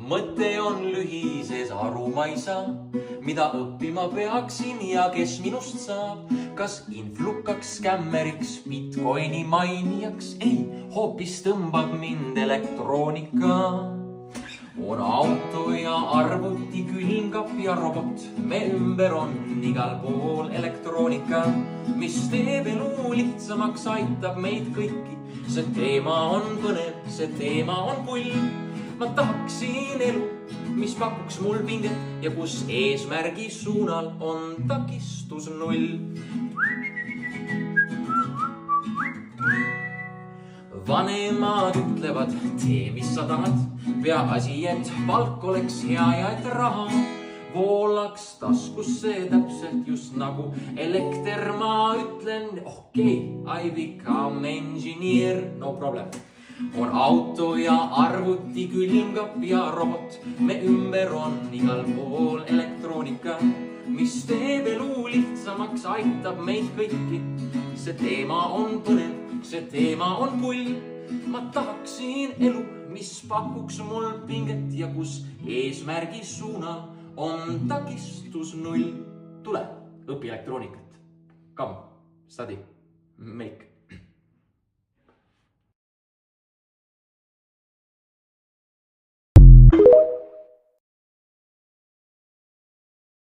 mõte on lühises, aru ma ei saa, mida õppima peaksin ja kes minust saab. Kas influkaks, skämmeriks, Bitcoini mainijaks? Ei, hoopis tõmbab mind elektroonika. On auto ja arvuti, külmkapp ja robot. Me ümber on igal pool elektroonika, mis teeb elu lihtsamaks, aitab meid kõiki. See teema on põnev, see teema on pull. Ma tahaksin elu, mis pakuks mul pinget ja kus eesmärgi suunal on takistus null. Vanemad ütlevad, tee mis sa tahad, peaasi, et palk oleks hea ja et raha voolaks taskusse täpselt just nagu elekter. Ma ütlen, okei, I become engineer, no problem. On auto ja arvuti, külmkapp ja robot. Me ümber on igal pool elektroonika, mis teeb elu lihtsamaks, aitab meid kõiki. See teema on põnev, see teema on pull. Ma tahaksin elu, mis pakuks mul pinget ja kus eesmärgi suunal on takistus null. Tule, õpi elektroonikat. Come, study, make.